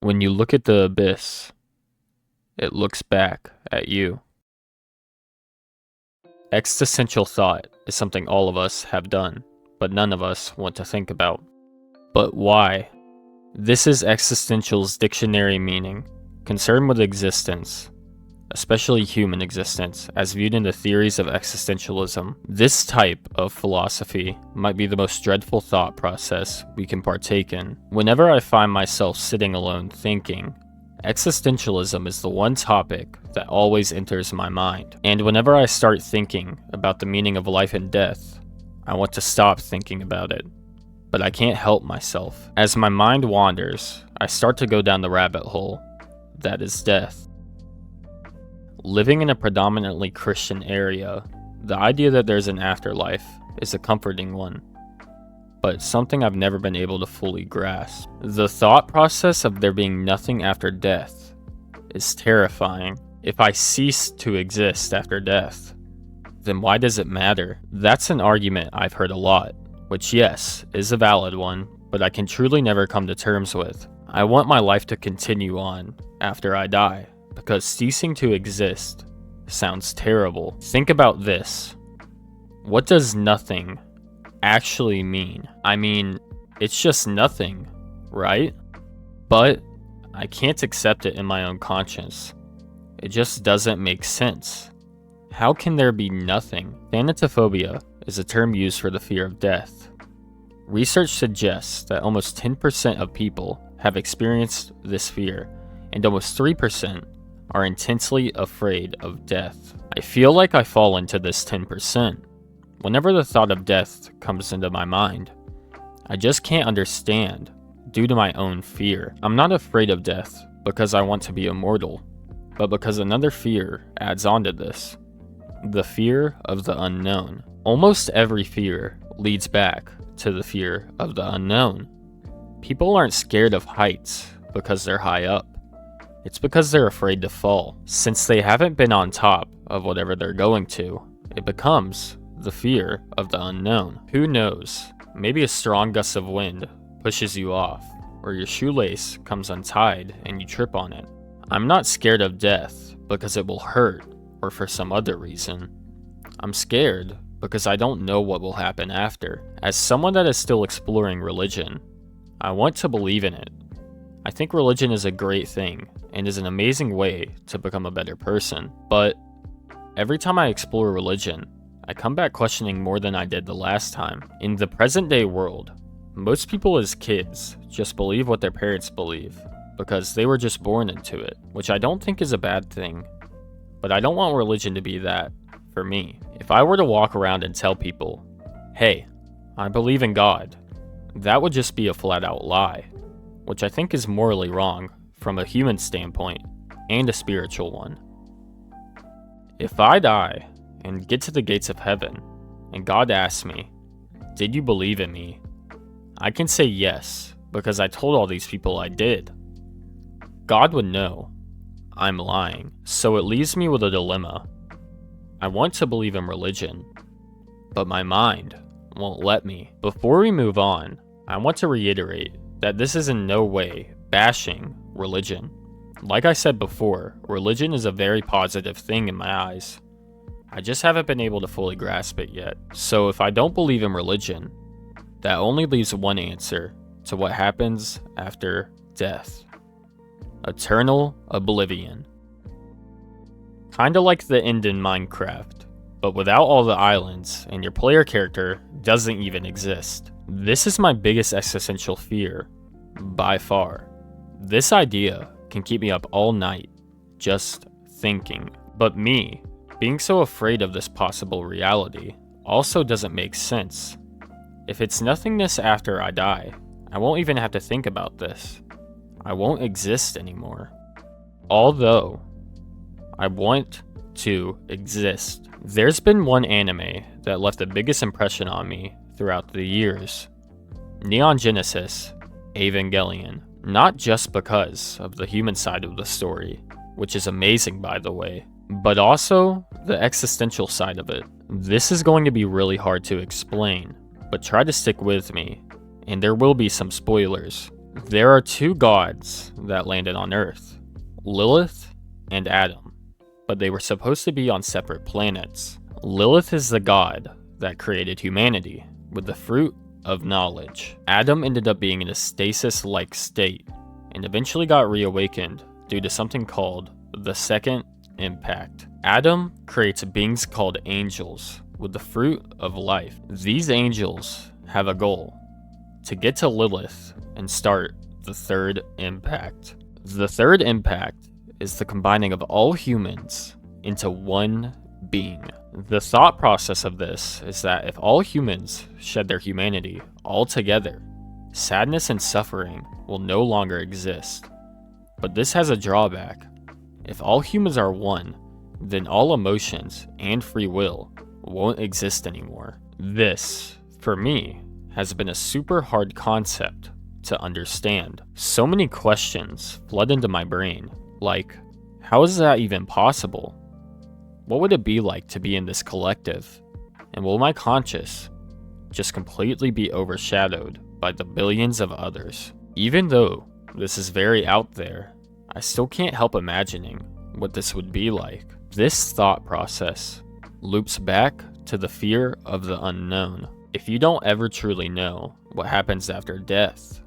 When you look at the abyss, it looks back at you. Existential thought is something all of us have done, but none of us want to think about. But why? This is existential's dictionary meaning, concern with existence, especially human existence, as viewed in the theories of existentialism. This type of philosophy might be the most dreadful thought process we can partake in. Whenever I find myself sitting alone thinking, existentialism is the one topic that always enters my mind. And whenever I start thinking about the meaning of life and death, I want to stop thinking about it. But I can't help myself. As my mind wanders, I start to go down the rabbit hole that is death. Living in a predominantly Christian area, the idea that there's an afterlife is a comforting one, but something I've never been able to fully grasp. The thought process of there being nothing after death is terrifying. If I cease to exist after death, then why does it matter? That's an argument I've heard a lot, which yes, is a valid one, but I can truly never come to terms with. I want my life to continue on after I die, because ceasing to exist sounds terrible. Think about this. What does nothing actually mean? I mean, it's just nothing, right? But I can't accept it in my own conscience. It just doesn't make sense. How can there be nothing? Thanatophobia is a term used for the fear of death. Research suggests that almost 10% of people have experienced this fear, and almost 3% are intensely afraid of death. I feel like I fall into this 10%. Whenever the thought of death comes into my mind, I just can't understand due to my own fear. I'm not afraid of death because I want to be immortal, but because another fear adds on to this. The fear of the unknown. Almost every fear leads back to the fear of the unknown. People aren't scared of heights because they're high up. It's because they're afraid to fall. Since they haven't been on top of whatever they're going to, it becomes the fear of the unknown. Who knows? Maybe a strong gust of wind pushes you off, or your shoelace comes untied and you trip on it. I'm not scared of death because it will hurt or for some other reason. I'm scared because I don't know what will happen after. As someone that is still exploring religion, I want to believe in it. I think religion is a great thing and is an amazing way to become a better person. But every time I explore religion, I come back questioning more than I did the last time. In the present day world, most people as kids just believe what their parents believe because they were just born into it, which I don't think is a bad thing. But I don't want religion to be that for me. If I were to walk around and tell people, hey, I believe in God, that would just be a flat out lie, which I think is morally wrong from a human standpoint and a spiritual one. If I die and get to the gates of heaven and God asks me, did you believe in me? I can say yes, because I told all these people I did. God would know I'm lying, so it leaves me with a dilemma. I want to believe in religion, but my mind won't let me. Before we move on, I want to reiterate that this is in no way bashing religion. Like I said before, religion is a very positive thing in my eyes. I just haven't been able to fully grasp it yet. So if I don't believe in religion, that only leaves one answer to what happens after death. Eternal oblivion. Kinda like the end in Minecraft, but without all the islands, and your player character doesn't even exist. This is my biggest existential fear, by far. This idea can keep me up all night, just thinking. But me, being so afraid of this possible reality, also doesn't make sense. If it's nothingness after I die, I won't even have to think about this. I won't exist anymore. Although, I want to exist. There's been one anime that left the biggest impression on me throughout the years. Neon Genesis Evangelion. Not just because of the human side of the story, which is amazing by the way, but also the existential side of it. This is going to be really hard to explain, but try to stick with me, and there will be some spoilers. There are two gods that landed on Earth, Lilith and Adam, but they were supposed to be on separate planets. Lilith is the god that created humanity with the fruit of knowledge. Adam ended up being in a stasis-like state and eventually got reawakened due to something called the second impact. Adam creates beings called angels with the fruit of life. These angels have a goal: to get to Lilith and start the third impact. The third impact is the combining of all humans into one being. The thought process of this is that if all humans shed their humanity altogether, sadness and suffering will no longer exist. But this has a drawback. If all humans are one, then all emotions and free will won't exist anymore. This, for me, has been a super hard concept to understand. So many questions flood into my brain, like, how is that even possible? What would it be like to be in this collective? And will my conscious just completely be overshadowed by the billions of others? Even though this is very out there, I still can't help imagining what this would be like. This thought process loops back to the fear of the unknown. If you don't ever truly know what happens after death,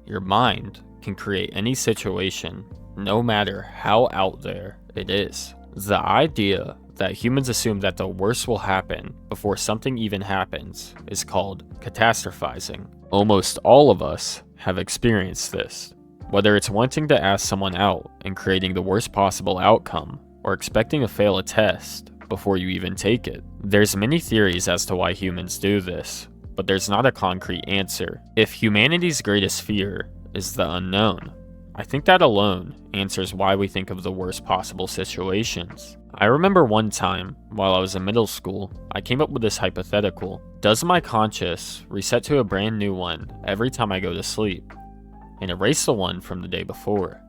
your mind can create any situation, no matter how out there it is. The idea that humans assume that the worst will happen before something even happens is called catastrophizing. Almost all of us have experienced this, whether it's wanting to ask someone out and creating the worst possible outcome, or expecting to fail a test before you even take it. There's many theories as to why humans do this, but there's not a concrete answer. If humanity's greatest fear is the unknown, I think that alone answers why we think of the worst possible situations. I remember one time, while I was in middle school, I came up with this hypothetical. Does my conscious reset to a brand new one every time I go to sleep, and erase the one from the day before?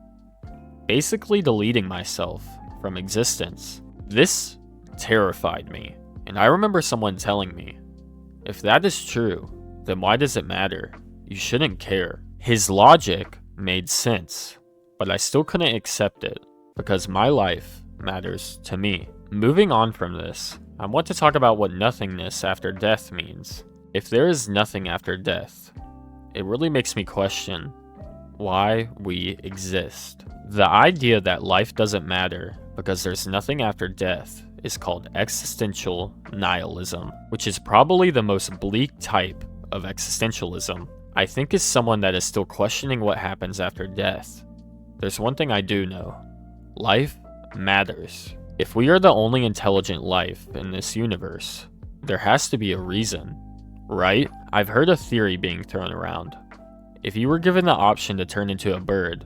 Basically deleting myself from existence. This terrified me, and I remember someone telling me, if that is true, then why does it matter? You shouldn't care. His logic made sense, but I still couldn't accept it because my life matters to me. Moving on from this, I want to talk about what nothingness after death means. If there is nothing after death, it really makes me question why we exist. The idea that life doesn't matter because there's nothing after death is called existential nihilism, which is probably the most bleak type of existentialism. I think as someone that is still questioning what happens after death, there's one thing I do know. Life matters. If we are the only intelligent life in this universe, there has to be a reason, right? I've heard a theory being thrown around. If you were given the option to turn into a bird,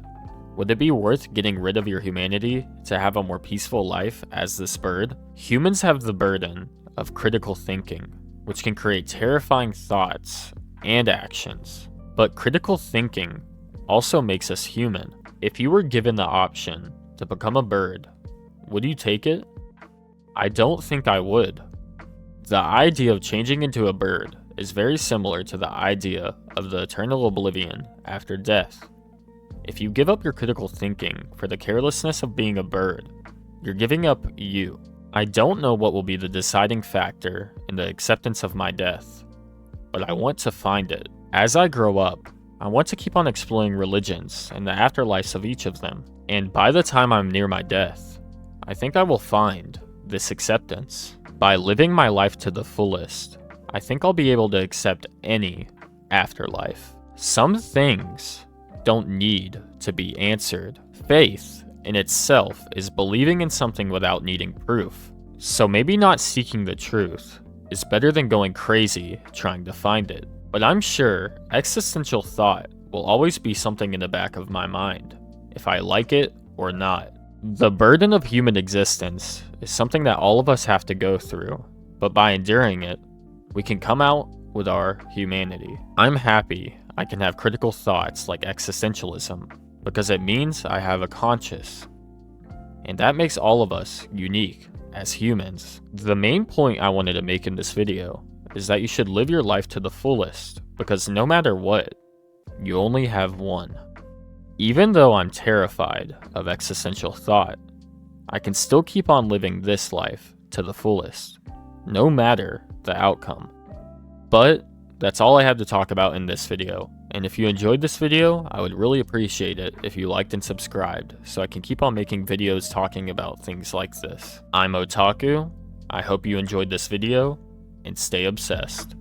would it be worth getting rid of your humanity to have a more peaceful life as this bird? Humans have the burden of critical thinking, which can create terrifying thoughts and actions. But critical thinking also makes us human. If you were given the option to become a bird, would you take it? I don't think I would. The idea of changing into a bird is very similar to the idea of the eternal oblivion after death. If you give up your critical thinking for the carelessness of being a bird, you're giving up you. I don't know what will be the deciding factor in the acceptance of my death, but I want to find it. As I grow up, I want to keep on exploring religions and the afterlives of each of them, and by the time I'm near my death, I think I will find this acceptance. By living my life to the fullest, I think I'll be able to accept any afterlife. Some things don't need to be answered. Faith in itself is believing in something without needing proof. So maybe not seeking the truth is better than going crazy trying to find it. But I'm sure existential thought will always be something in the back of my mind, if I like it or not. The burden of human existence is something that all of us have to go through, but by enduring it, we can come out with our humanity. I'm happy I can have critical thoughts like existentialism, because it means I have a conscience, and that makes all of us unique as humans. The main point I wanted to make in this video is that you should live your life to the fullest, because no matter what, you only have one. Even though I'm terrified of existential thought, I can still keep on living this life to the fullest, no matter the outcome. But that's all I have to talk about in this video, and if you enjoyed this video, I would really appreciate it if you liked and subscribed so I can keep on making videos talking about things like this. I'm Otaku, I hope you enjoyed this video, and stay obsessed.